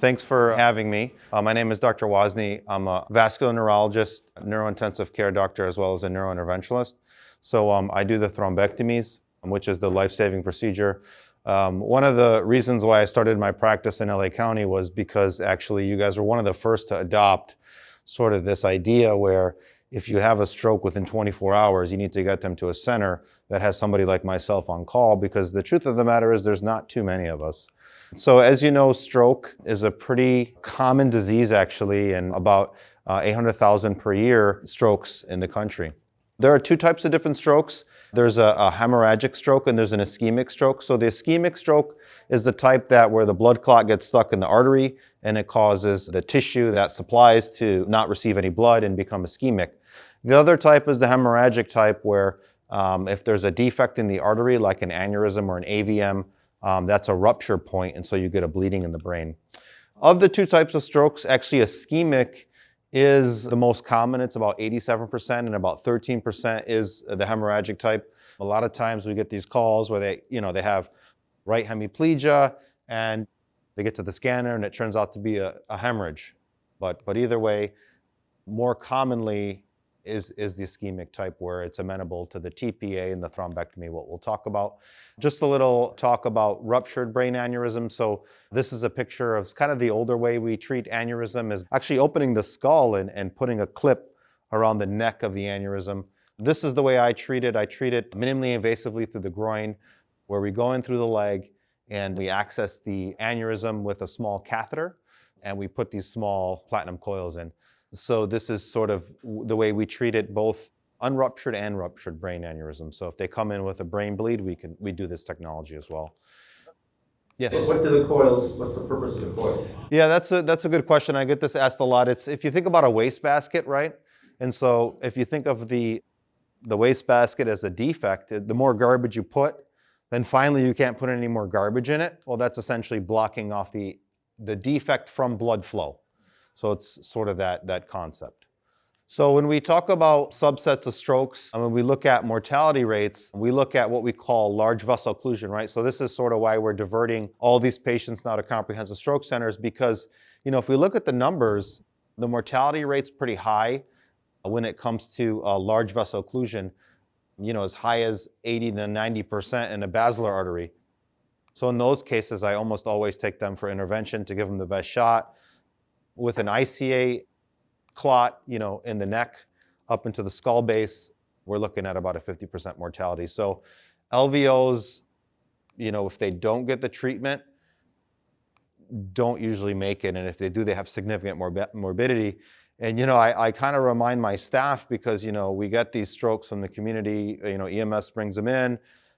Thanks for having me. My name is Dr. Wazni. I'm a vascular neurologist, neurointensive care doctor, as well as a neurointerventionalist. So I do the thrombectomies, which is the life-saving procedure. One of the reasons why I started my practice in LA County was because actually you guys were one of the first to adopt sort of this idea where if you have a stroke within 24 hours, you need to get them to a center that has somebody like myself on call, because the truth of the matter is there's not too many of us. So as you know, stroke is a pretty common disease actually, and about 800,000 per year strokes in the country. There are two types of different strokes. There's a hemorrhagic stroke and there's an ischemic stroke. So the ischemic stroke is the type where the blood clot gets stuck in the artery and it causes the tissue that supplies to not receive any blood and become ischemic. The other type is the hemorrhagic type, where if there's a defect in the artery, like an aneurysm or an AVM, that's a rupture point, and so you get a bleeding in the brain. Of the two types of strokes, actually ischemic is the most common. It's about 87%, and about 13% is the hemorrhagic type. A lot of times we get these calls where they have right hemiplegia and they get to the scanner and it turns out to be a hemorrhage. But either way, more commonly is the ischemic type, where it's amenable to the TPA and the thrombectomy, what we'll talk about. Just a little talk about ruptured brain aneurysm. So this is a picture of kind of the older way we treat aneurysm, is actually opening the skull and putting a clip around the neck of the aneurysm. This is the way I treat it. I treat it minimally invasively through the groin, where we go in through the leg and we access the aneurysm with a small catheter, and we put these small platinum coils in. So this is sort of the way we treat it, both unruptured and ruptured brain aneurysm. So if they come in with a brain bleed, we do this technology as well. Yes. What do the coils, what's the purpose of the coils? Yeah, that's a good question. I get this asked a lot. It's, if you think about a wastebasket, right? And so if you think of the wastebasket as a defect, the more garbage you put, then finally you can't put any more garbage in it. Well, that's essentially blocking off the defect from blood flow. So it's sort of that concept. So when we talk about subsets of strokes, when we look at mortality rates, we look at what we call large vessel occlusion, right? So this is sort of why we're diverting all these patients now to comprehensive stroke centers, because, if we look at the numbers, the mortality rate's pretty high when it comes to large vessel occlusion, as high as 80 to 90% in a basilar artery. So in those cases, I almost always take them for intervention to give them the best shot. With an ICA clot, in the neck up into the skull base, we're looking at about a 50% mortality. So LVOs, if they don't get the treatment, don't usually make it. And if they do, they have significant morbidity. And, I kind of remind my staff, because, we get these strokes from the community, EMS brings them in,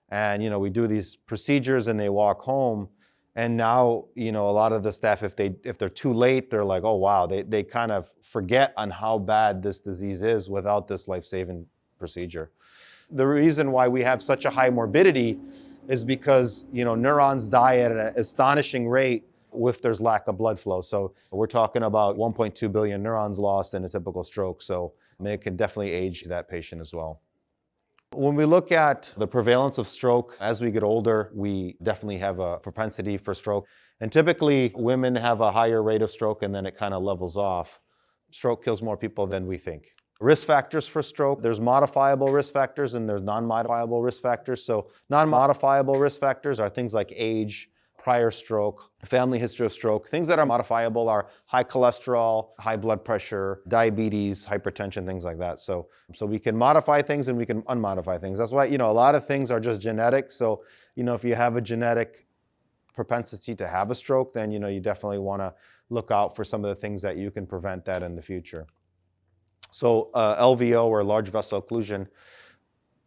and, we do these procedures and they walk home. And now, a lot of the staff, if they're too late, they're like, oh, wow, they kind of forget on how bad this disease is without this life-saving procedure. The reason why we have such a high morbidity is because, neurons die at an astonishing rate if there's lack of blood flow. So we're talking about 1.2 billion neurons lost in a typical stroke. So it can definitely age that patient as well. When we look at the prevalence of stroke, as we get older, we definitely have a propensity for stroke. And typically, women have a higher rate of stroke, and then it kind of levels off. Stroke kills more people than we think. Risk factors for stroke, there's modifiable risk factors and there's non-modifiable risk factors. So non-modifiable risk factors are things like age, prior stroke, family history of stroke. Things that are modifiable are high cholesterol, high blood pressure, diabetes, hypertension, things like that. So we can modify things and we can unmodify things. That's why, a lot of things are just genetic. So, if you have a genetic propensity to have a stroke, then, you definitely want to look out for some of the things that you can prevent that in the future. So LVO, or large vessel occlusion.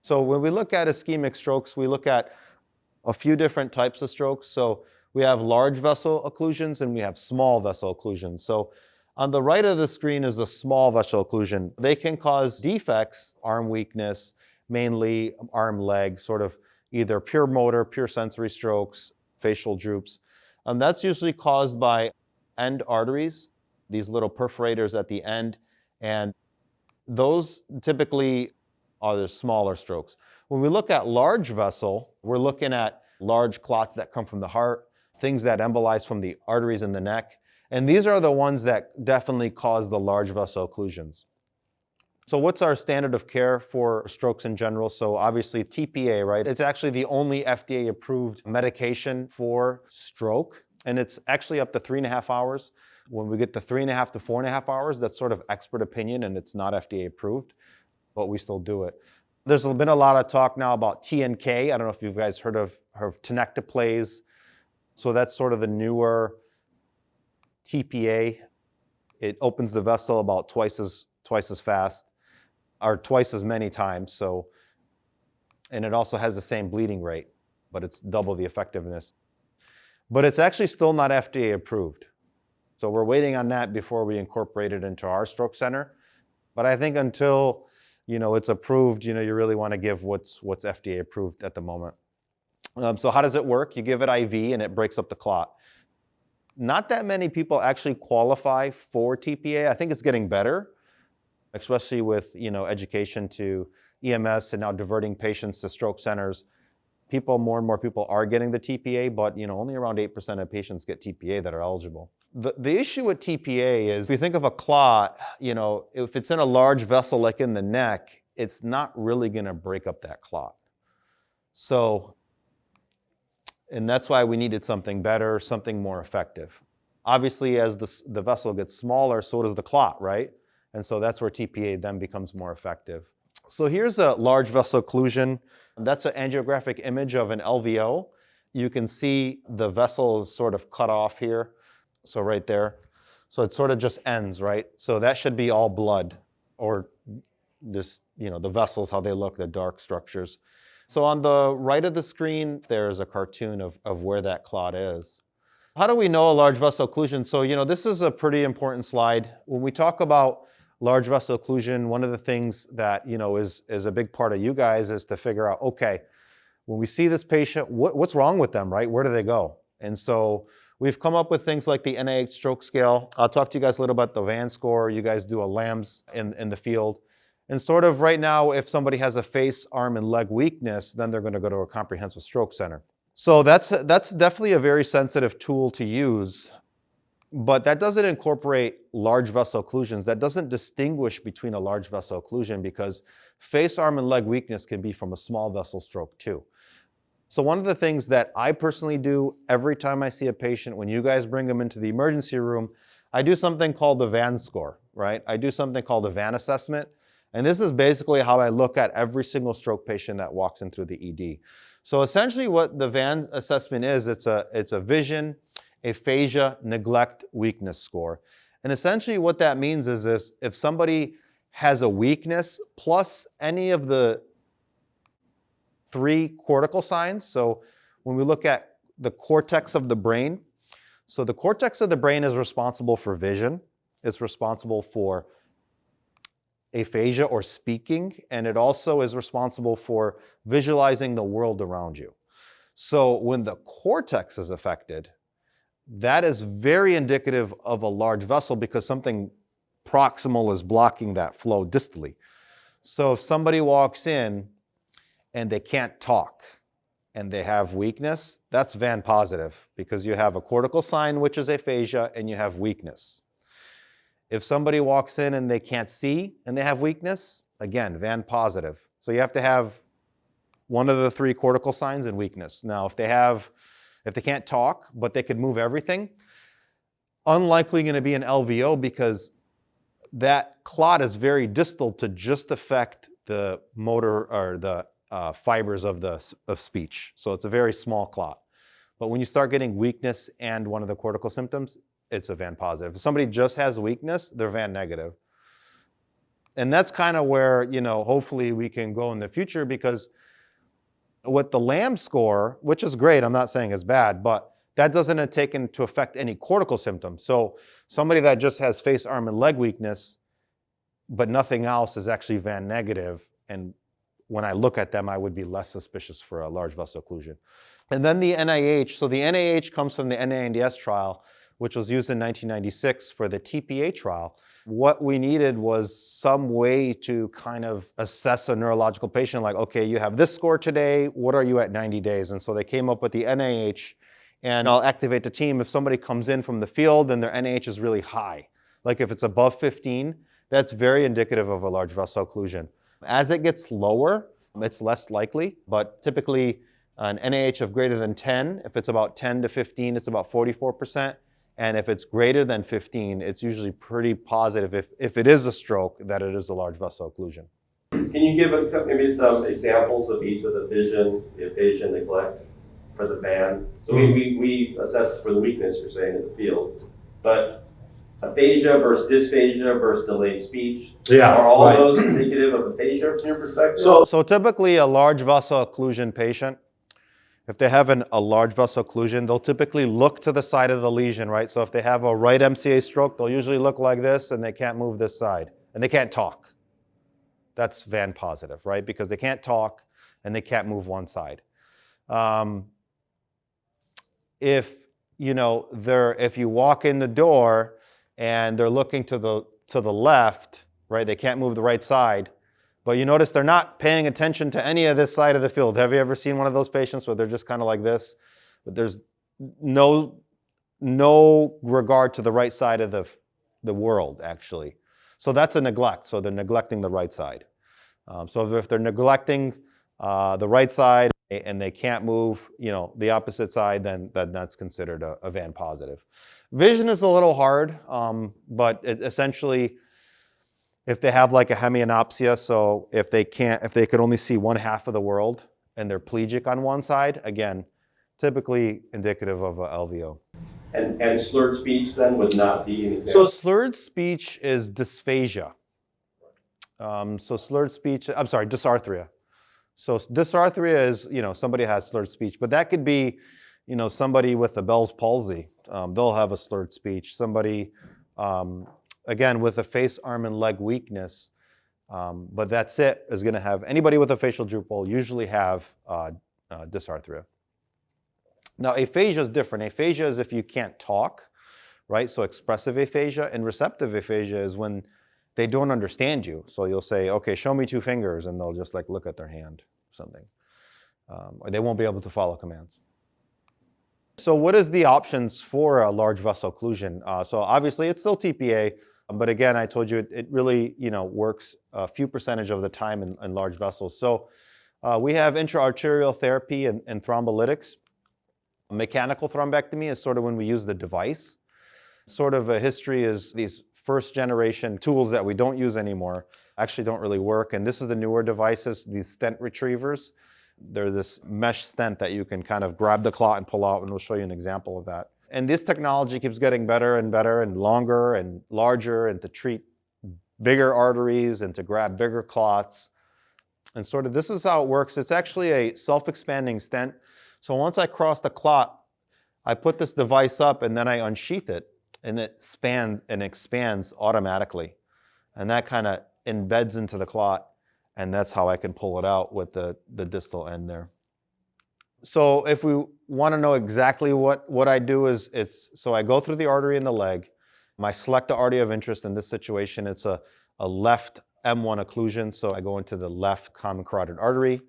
So when we look at ischemic strokes, we look at a few different types of strokes. So we have large vessel occlusions and we have small vessel occlusions. So on the right of the screen is a small vessel occlusion. They can cause defects, arm weakness, mainly arm, leg, sort of either pure motor, pure sensory strokes, facial droops. That's usually caused by end arteries, these little perforators at the end, and those typically are the smaller strokes. When we look at large vessel, we're looking at large clots that come from the heart, things that embolize from the arteries in the neck, And these are the ones that definitely cause the large vessel occlusions. So what's our standard of care for strokes in general? So obviously TPA, right? It's actually the only FDA approved medication for stroke. And it's actually up to 3.5 hours. When we get to 3.5 to 4.5 hours, that's sort of expert opinion and it's not FDA approved, but we still do it. There's been a lot of talk now about TNK. I don't know if you guys heard of tenecteplase. So that's sort of the newer TPA. It opens the vessel about twice as fast, or twice as many times. So, and it also has the same bleeding rate, but it's double the effectiveness. But it's actually still not FDA approved. So we're waiting on that before we incorporate it into our stroke center. But I think until it's approved, you really want to give what's FDA approved at the moment. So how does it work? You give it IV and it breaks up the clot. Not that many people actually qualify for TPA. I think it's getting better, especially with education to EMS and now diverting patients to stroke centers. More and more people are getting the TPA, but only around 8% of patients get TPA that are eligible. The issue with TPA is, if you think of a clot, if it's in a large vessel like in the neck, it's not really going to break up that clot. So, and that's why we needed something better, something more effective. Obviously, as the vessel gets smaller, so does the clot, right? And so that's where TPA then becomes more effective. So here's a large vessel occlusion. That's an angiographic image of an LVO. You can see the vessel is sort of cut off here. So right there. So it sort of just ends, right? So that should be all blood, or this, the vessels, how they look, the dark structures. So on the right of the screen, there's a cartoon of where that clot is. How do we know a large vessel occlusion? So, this is a pretty important slide. When we talk about large vessel occlusion, one of the things that, is a big part of you guys is to figure out, okay, when we see this patient, what's wrong with them, right? Where do they go? And so we've come up with things like the NIH stroke scale. I'll talk to you guys a little about the VAN score. You guys do a LAMS in the field. And sort of right now, if somebody has a face, arm, and leg weakness, then they're going to go to a comprehensive stroke center. So that's definitely a very sensitive tool to use, but that doesn't incorporate large vessel occlusions. That doesn't distinguish between a large vessel occlusion, because face, arm, and leg weakness can be from a small vessel stroke too. So one of the things that I personally do every time I see a patient, when you guys bring them into the emergency room, I do something called the VAN score, right? I do something called the VAN assessment. And this is basically how I look at every single stroke patient that walks in through the ED. So essentially what the VAN assessment is, it's a vision, aphasia, neglect, weakness score. And essentially what that means is if somebody has a weakness plus any of the 3 cortical signs. So when we look at the cortex of the brain, so the cortex of the brain is responsible for vision. It's responsible for aphasia or speaking, and it also is responsible for visualizing the world around you. So when the cortex is affected, that is very indicative of a large vessel, because something proximal is blocking that flow distally. So if somebody walks in and they can't talk and they have weakness, that's VAN positive, because you have a cortical sign, which is aphasia, and you have weakness. If somebody walks in and they can't see and they have weakness, again, VAN positive. So you have to have one of the 3 cortical signs and weakness. Now, if they can't talk, but they could move everything, unlikely going to be an LVO, because that clot is very distal to just affect the motor or the fibers of speech. So it's a very small clot. But when you start getting weakness and one of the cortical symptoms, it's a VAN positive. If somebody just has weakness, they're VAN negative. And that's kind of where, hopefully we can go in the future, because with the LAMS score, which is great, I'm not saying it's bad, but that doesn't take into effect any cortical symptoms. So somebody that just has face, arm, and leg weakness, but nothing else, is actually VAN negative. And when I look at them, I would be less suspicious for a large vessel occlusion. And then the NIH, so the NIH comes from the NANDS trial, which was used in 1996 for the TPA trial. What we needed was some way to kind of assess a neurological patient, like, okay, you have this score today, what are you at 90 days? And so they came up with the NIH And I'll activate the team if somebody comes in from the field and their NaH is really high. Like if it's above 15, that's very indicative of a large vessel occlusion. As it gets lower, it's less likely, but typically an NaH of greater than 10, if it's about 10 to 15, it's about 44%. And if it's greater than 15, it's usually pretty positive if it is a stroke that it is a large vessel occlusion. Can you give maybe some examples of each of the vision, the aphasia, neglect for the band? So we assess for the weakness, you're saying, in the field, but aphasia versus dysphagia versus delayed speech, are all those indicative of aphasia from your perspective? So typically a large vessel occlusion patient, if they have a large vessel occlusion, they'll typically look to the side of the lesion, right? So if they have a right MCA stroke, they'll usually look like this and they can't move this side and they can't talk. That's VAN positive, right? Because they can't talk and they can't move one side. If you walk in the door and they're looking to the left, right? They can't move the right side, but you notice they're not paying attention to any of this side of the field. Have you ever seen one of those patients where they're just kind of like this, but there's no regard to the right side of the world, actually? So that's a neglect. So they're neglecting the right side. So if they're neglecting the right side and they can't move, the opposite side, then that's considered a VAN positive. Vision is a little hard, but essentially, if they have like a hemianopsia, so if they could only see one half of the world and they're plegic on one side, again, typically indicative of a LVO. And slurred speech then would not be an example? So slurred speech is dysphagia. Dysarthria. So dysarthria is, somebody has slurred speech, but that could be, somebody with a Bell's palsy. They'll have a slurred speech. Somebody, again, with a face, arm, and leg weakness, but that's it, is going to have, anybody with a facial droop will usually have dysarthria. Now, aphasia is different. Aphasia is if you can't talk, right? So expressive aphasia, and receptive aphasia is when they don't understand you. So you'll say, okay, show me 2 fingers, and they'll just like look at their hand or something. Or they won't be able to follow commands. So what is the options for a large vessel occlusion? So obviously it's still TPA, but again, I told you it really works a few percentage of the time in large vessels. So we have intraarterial therapy and thrombolytics. Mechanical thrombectomy is sort of when we use the device. Sort of a history is these first generation tools that we don't use anymore actually don't really work. And this is the newer devices, these stent retrievers. They're this mesh stent that you can kind of grab the clot and pull out, and we'll show you an example of that. And this technology keeps getting better and better and longer and larger, and to treat bigger arteries and to grab bigger clots. And sort of this is how it works. It's actually a self-expanding stent. So once I cross the clot, I put this device up and then I unsheath it, and it expands automatically. And that kind of embeds into the clot, and that's how I can pull it out with the distal end there. So if we want to know exactly what I do is, so I go through the artery in the leg. I select the artery of interest. In this situation, it's a left M1 occlusion. So I go into the left common carotid artery,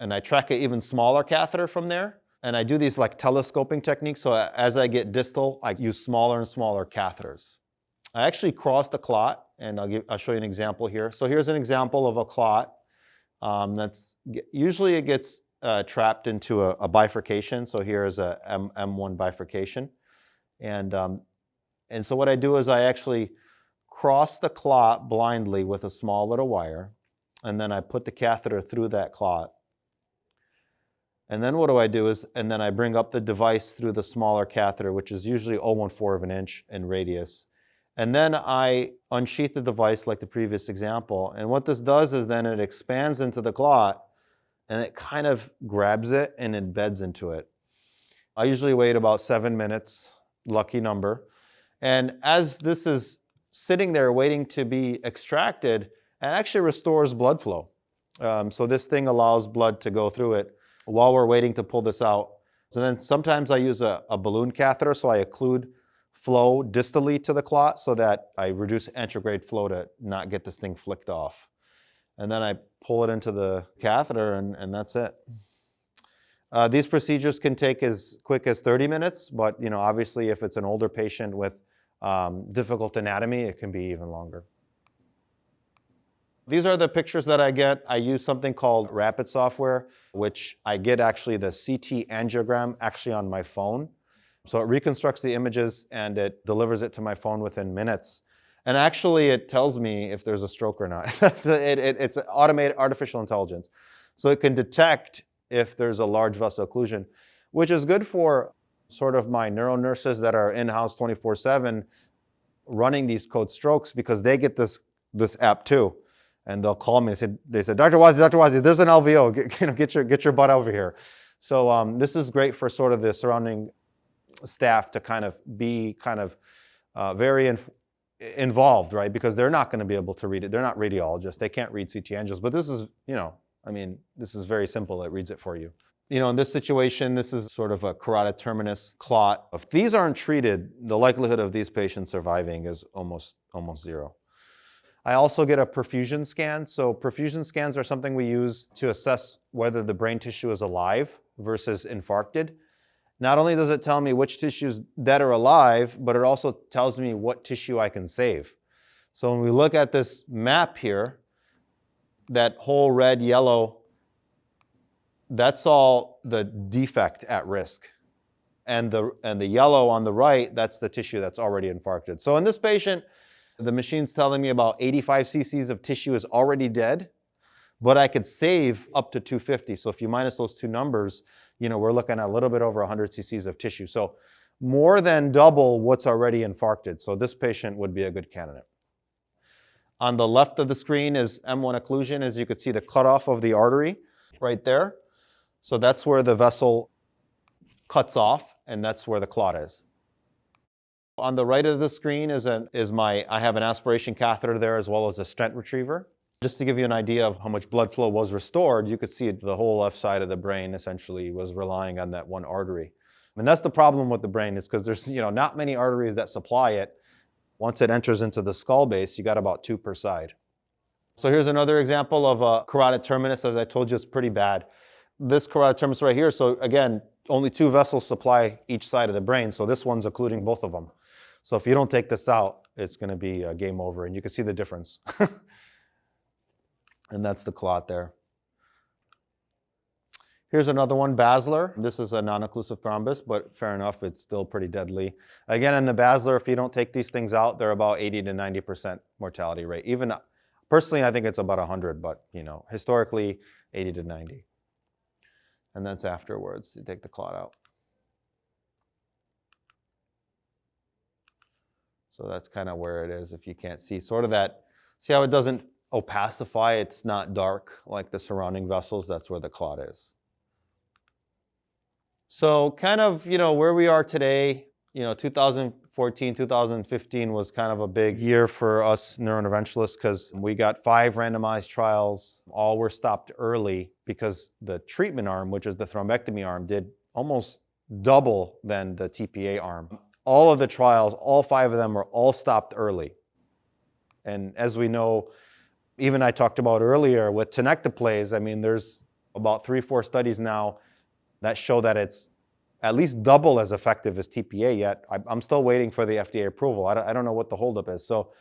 and I track an even smaller catheter from there. And I do these like telescoping techniques. So as I get distal, I use smaller and smaller catheters. I actually cross the clot, and I'll show you an example here. So here's an example of a clot. Usually it gets trapped into a bifurcation. So here is a M1 bifurcation. And so what I do is I actually cross the clot blindly with a small little wire, and then I put the catheter through that clot. And then what do I do is, and then I bring up the device through the smaller catheter, which is usually 0.14 of an inch in radius. And then I unsheath the device like the previous example. And what this does is then it expands into the clot, and it kind of grabs it and embeds into it. I usually wait about 7 minutes, lucky number. And as this is sitting there waiting to be extracted, it actually restores blood flow. So this thing allows blood to go through it while we're waiting to pull this out. So then sometimes I use a balloon catheter, so I occlude flow distally to the clot so that I reduce anterograde flow to not get this thing flicked off. And then I pull it into the catheter, and that's it. These procedures can take as quick as 30 minutes, but obviously if it's an older patient with difficult anatomy, it can be even longer. These are the pictures that I get. I use something called Rapid software, which I get actually the CT angiogram actually on my phone. So it reconstructs the images and it delivers it to my phone within minutes. And actually it tells me if there's a stroke or not. It's automated artificial intelligence. So it can detect if there's a large vessel occlusion, which is good for sort of my neuro nurses that are in-house 24/7 running these code strokes, because they get this app too. And they'll call me and they say, Dr. Wazni, there's an LVO, get your butt over here. So this is great for sort of the surrounding staff to kind of be very involved, right? Because they're not going to be able to read it. They're not radiologists. They can't read CT angels. But this is, this is very simple. It reads it for you. In this situation, this is sort of a carotid terminus clot. If these aren't treated, the likelihood of these patients surviving is almost zero. I also get a perfusion scan. So perfusion scans are something we use to assess whether the brain tissue is alive versus infarcted. Not only does it tell me which tissue's dead or alive, but it also tells me what tissue I can save. So when we look at this map here, that whole red, yellow, that's all the defect at risk. And the yellow on the right, that's the tissue that's already infarcted. So in this patient, the machine's telling me about 85 cc's of tissue is already dead, but I could save up to 250. So if you minus those two numbers, we're looking at a little bit over 100 cc's of tissue. So more than double what's already infarcted. So this patient would be a good candidate. On the left of the screen is M1 occlusion. As you can see, the cutoff of the artery right there. So that's where the vessel cuts off, and that's where the clot is. On the right of the screen I have an aspiration catheter there as well as a stent retriever. Just to give you an idea of how much blood flow was restored, you could see the whole left side of the brain essentially was relying on that one artery. And that's the problem with the brain, is because there's not many arteries that supply it. Once it enters into the skull base, you got about 2 per side. So here's another example of a carotid terminus. As I told you, it's pretty bad. This carotid terminus right here, so again, only 2 vessels supply each side of the brain, so this one's occluding both of them. So if you don't take this out, it's going to be a game over, and you can see the difference. And that's the clot there. Here's another one, basilar. This is a non-occlusive thrombus, but fair enough, it's still pretty deadly. Again, in the basilar, if you don't take these things out, they're about 80 to 90% mortality rate. Even personally, I think it's about 100, but historically, 80 to 90. And that's afterwards, you take the clot out. So that's kind of where it is if you can't see. Sort of that, see how it doesn't opacify? It's not dark like the surrounding vessels. That's where the clot is. So kind of, where we are today, 2014, 2015 was kind of a big year for us neurointerventionists because we got 5 randomized trials. All were stopped early because the treatment arm, which is the thrombectomy arm, did almost double than the TPA arm. All of the trials, all 5 of them were all stopped early. And as we know, even I talked about earlier with tenecteplase, there's about 3-4 studies now that show that it's at least double as effective as TPA yet. I'm still waiting for the FDA approval. I don't know what the holdup is. So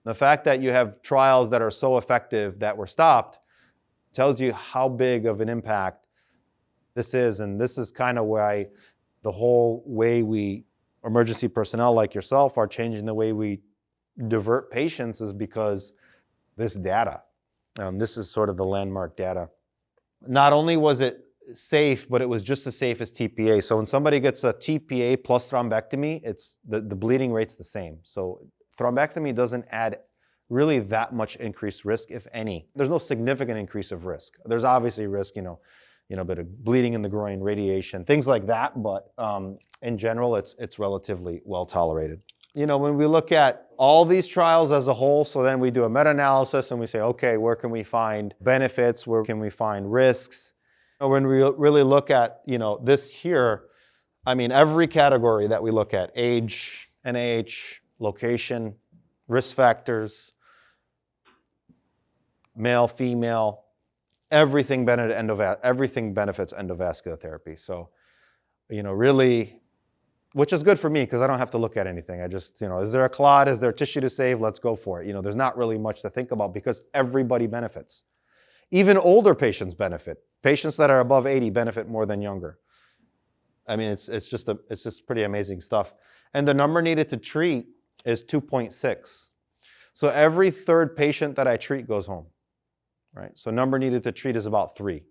the fact that you have trials that are so effective that were stopped tells you how big of an impact this is. And this is kind of why the whole way we, emergency personnel like yourself, are changing the way we divert patients, is because this data. This is sort of the landmark data. Not only was it safe, but it was just as safe as TPA. So when somebody gets a TPA plus thrombectomy, it's the bleeding rate's the same. So thrombectomy doesn't add really that much increased risk, if any. There's no significant increase of risk. There's obviously risk, a bit of bleeding in the groin, radiation, things like that. But in general, it's relatively well tolerated. When we look at all these trials as a whole, so then we do a meta-analysis and we say, okay, where can we find benefits? Where can we find risks? When we really look at, this here, every category that we look at, age, NAH, location, risk factors, male, female, everything benefits endovascular therapy. So, really, which is good for me because I don't have to look at anything. I just, is there a clot? Is there tissue to save? Let's go for it. There's not really much to think about because everybody benefits. Even older patients benefit. Patients that are above 80 benefit more than younger. I mean, it's just pretty amazing stuff. And the number needed to treat is 2.6. So every third patient that I treat goes home, right? So number needed to treat is about 3.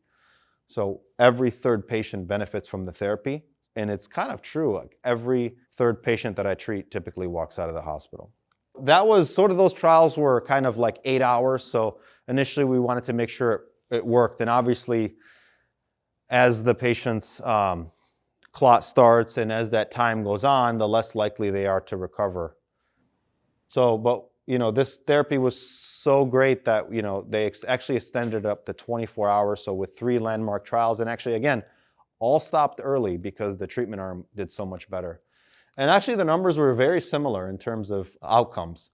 So every third patient benefits from the therapy. And it's kind of true, like every third patient that I treat typically walks out of the hospital. That was sort of, those trials were kind of like 8 hours. So initially we wanted to make sure it worked. And obviously, as the patient's clot starts and as that time goes on, the less likely they are to recover. So, but this therapy was so great that, they actually extended it up to 24 hours. So with 3 landmark trials, and actually, again, all stopped early because the treatment arm did so much better. And actually the numbers were very similar in terms of outcomes.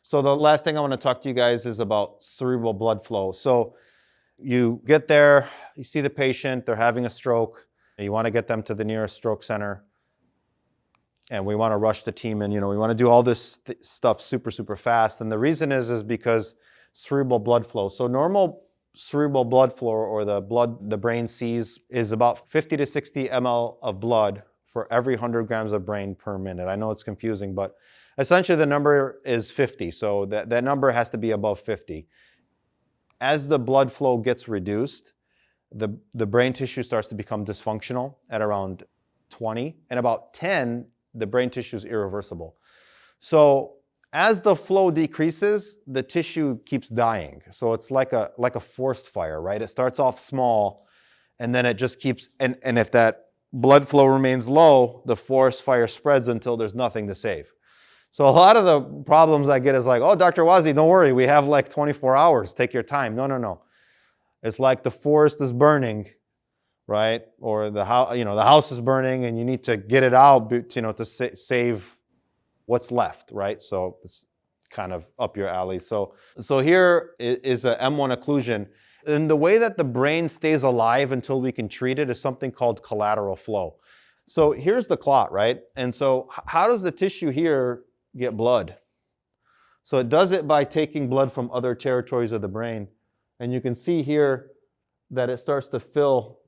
So the last thing I want to talk to you guys is about cerebral blood flow. So you get there, you see the patient, they're having a stroke, and you want to get them to the nearest stroke center. And we want to rush the team in, we want to do all this stuff super, super fast. And the reason is because cerebral blood flow. So normal cerebral blood flow, or the blood the brain sees, is about 50 to 60 ml of blood for every 100 grams of brain per minute. I know it's confusing, but essentially the number is 50. So that number has to be above 50. As the blood flow gets reduced, the brain tissue starts to become dysfunctional at around 20, and about 10, the brain tissue is irreversible. So as the flow decreases, the tissue keeps dying. So it's like a forest fire, right? It starts off small, and then it just keeps, and if that blood flow remains low, the forest fire spreads until there's nothing to save. So a lot of the problems I get is like, oh, Dr. Wazni, don't worry, we have like 24 hours, take your time. No. It's like the forest is burning, right? Or the house is burning and you need to get it out, to save what's left, right? So it's kind of up your alley. So here is a M1 occlusion. And the way that the brain stays alive until we can treat it is something called collateral flow. So here's the clot, right? And so how does the tissue here get blood? So it does it by taking blood from other territories of the brain. And you can see here that it starts to fill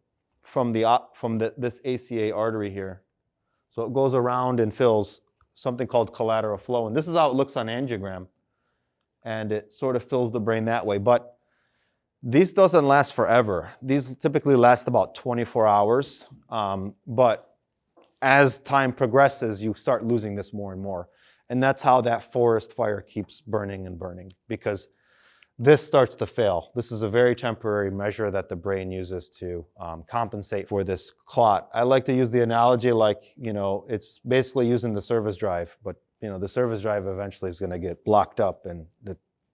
from this ACA artery here. So it goes around and fills, something called collateral flow. And this is how it looks on angiogram. And it sort of fills the brain that way. But these doesn't last forever. These typically last about 24 hours. But as time progresses, you start losing this more and more. And that's how that forest fire keeps burning and burning, because this starts to fail. This is a very temporary measure that the brain uses to compensate for this clot. I like to use the analogy like, it's basically using the service drive, but the service drive eventually is going to get blocked up and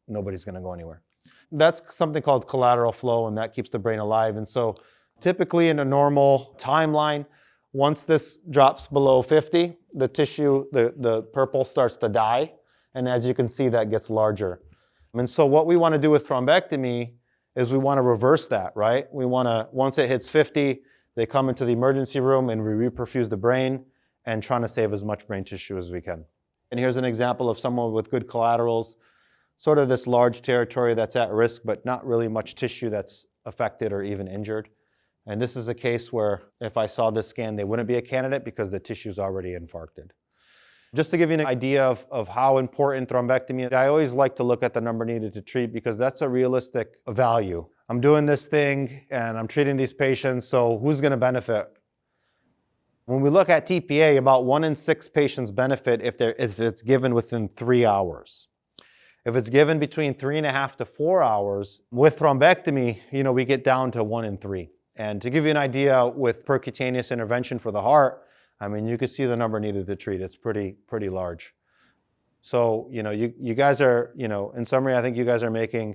nobody's going to go anywhere. That's something called collateral flow, and that keeps the brain alive. And so typically in a normal timeline, once this drops below 50, the tissue, the purple starts to die. And as you can see, that gets larger. And so what we want to do with thrombectomy is we want to reverse that, right? We want to, once it hits 50, they come into the emergency room and we reperfuse the brain and trying to save as much brain tissue as we can. And here's an example of someone with good collaterals, sort of this large territory that's at risk, but not really much tissue that's affected or even injured. And this is a case where if I saw this scan, they wouldn't be a candidate because the tissue's already infarcted. Just to give you an idea of how important thrombectomy is, I always like to look at the number needed to treat because that's a realistic value. I'm doing this thing and I'm treating these patients, so who's going to benefit? When we look at TPA, about 1 in 6 patients benefit if it's given within 3 hours. If it's given between 3.5 to 4 hours, with thrombectomy, we get down to 1 in 3. And to give you an idea, with percutaneous intervention for the heart, you can see the number needed to treat. It's pretty large. So, you guys are, in summary, I think you guys are making,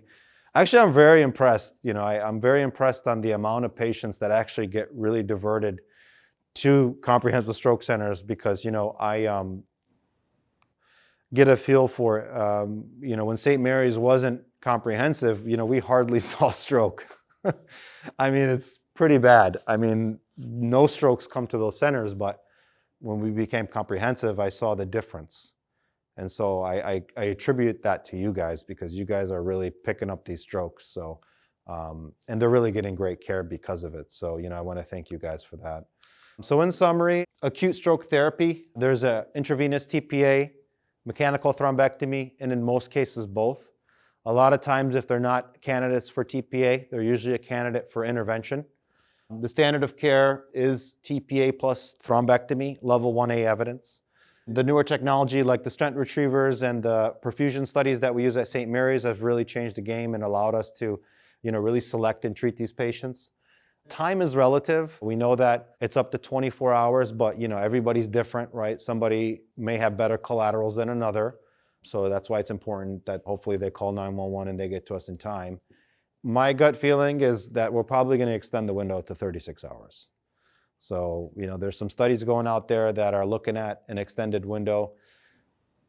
actually, I'm very impressed. I'm very impressed on the amount of patients that actually get really diverted to comprehensive stroke centers because, I get a feel for, when St. Mary's wasn't comprehensive, we hardly saw stroke. I mean, it's pretty bad. I mean, no strokes come to those centers, but when we became comprehensive, I saw the difference. And so I attribute that to you guys because you guys are really picking up these strokes. So, and they're really getting great care because of it. So, I want to thank you guys for that. So in summary, acute stroke therapy, there's an intravenous TPA, mechanical thrombectomy, and in most cases, both. A lot of times, if they're not candidates for TPA, they're usually a candidate for intervention. The standard of care is TPA plus thrombectomy, level 1A evidence. The newer technology like the stent retrievers and the perfusion studies that we use at St. Mary's have really changed the game and allowed us to, really select and treat these patients. Time is relative. We know that it's up to 24 hours, but everybody's different, right? Somebody may have better collaterals than another. So that's why it's important that hopefully they call 911 and they get to us in time. My gut feeling is that we're probably going to extend the window to 36 hours. So, there's some studies going out there that are looking at an extended window.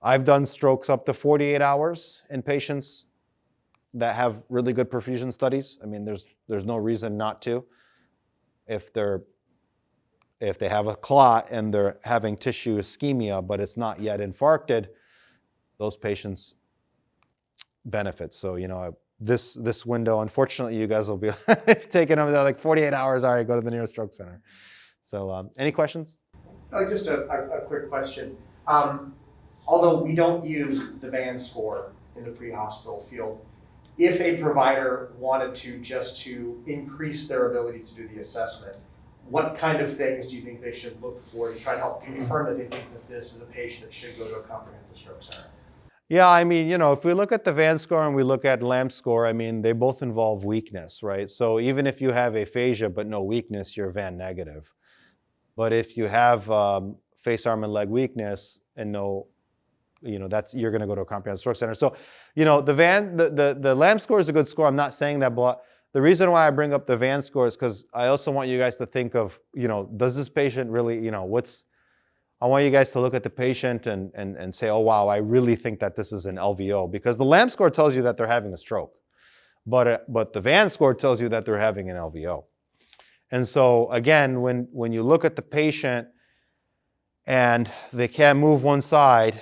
I've done strokes up to 48 hours in patients that have really good perfusion studies. I mean, there's no reason not to. If they have a clot and they're having tissue ischemia, but it's not yet infarcted, those patients benefit. So, this window, unfortunately, you guys will be taking them like 48 hours. All right, go to the nearest stroke center. So, any questions? Just a quick question. Although we don't use the VAN score in the pre-hospital field, if a provider wanted to increase their ability to do the assessment, what kind of things do you think they should look for to try to help confirm that they think that this is a patient that should go to a comprehensive stroke center? Yeah, I mean, if we look at the VAN score and we look at LAMP score, I mean, they both involve weakness, right? So even if you have aphasia but no weakness, you're VAN negative. But if you have face, arm, and leg weakness and no, you're going to go to a comprehensive stroke center. So, the LAMP score is a good score. I'm not saying that, but the reason why I bring up the VAN score is because I also want you guys to think of, does this patient really, I want you guys to look at the patient and say, oh, wow, I really think that this is an LVO, because the LAMP score tells you that they're having a stroke, but the VAN score tells you that they're having an LVO. And so again, when you look at the patient and they can't move one side,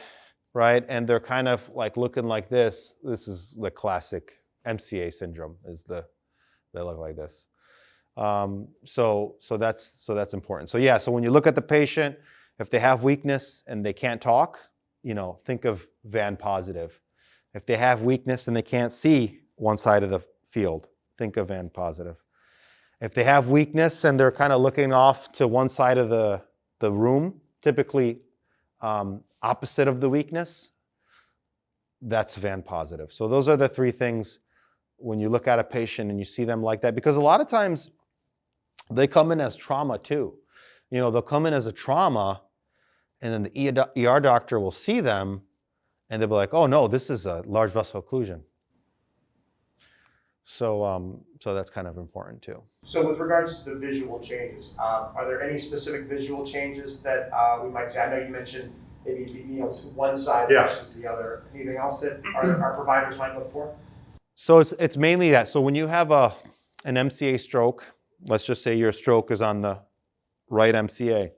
right, and they're kind of like looking like this is the classic MCA syndrome, they look like this. So that's important. So yeah, so when you look at the patient, if they have weakness and they can't talk, think of VAN positive. If they have weakness and they can't see one side of the field, think of VAN positive. If they have weakness and they're kind of looking off to one side of the room, typically opposite of the weakness, that's VAN positive. So those are the three things when you look at a patient and you see them like that, because a lot of times they come in as trauma too. They'll come in as a trauma and then the ER doctor will see them and they'll be like, oh no, this is a large vessel occlusion. So that's kind of important too. So with regards to the visual changes, are there any specific visual changes that we might see? I know you mentioned maybe one side versus the other. Anything else that our providers might look for? So it's mainly that. So when you have an MCA stroke, let's just say your stroke is on the right MCA,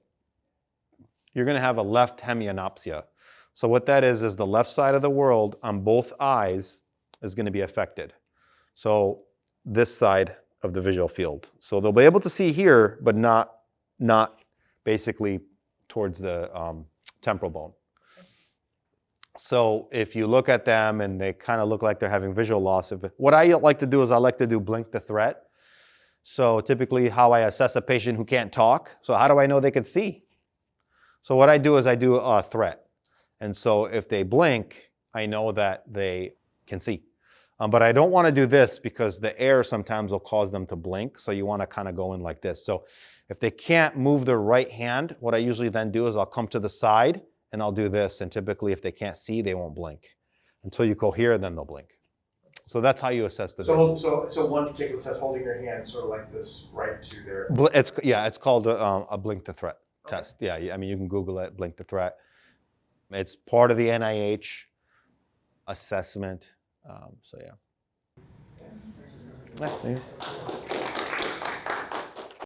you're going to have a left hemianopsia. So what that is the left side of the world on both eyes is going to be affected. So this side of the visual field. So they'll be able to see here, but not basically towards the temporal bone. So if you look at them and they kind of look like they're having visual loss, what I like to do is I like to do blink the threat. So typically how I assess a patient who can't talk. So how do I know they can see? So what I do is I do a threat. And so if they blink, I know that they can see. But I don't want to do this because the air sometimes will cause them to blink. So you want to kind of go in like this. So if they can't move their right hand, what I usually then do is I'll come to the side and I'll do this. And typically if they can't see, they won't blink. Until you go here, then they'll blink. So that's how you assess the vision. So one particular test, holding your hand sort of like this right to their... It's called a blink the threat test. Yeah, I mean, you can Google it, blink the threat. It's part of the NIH assessment. So yeah.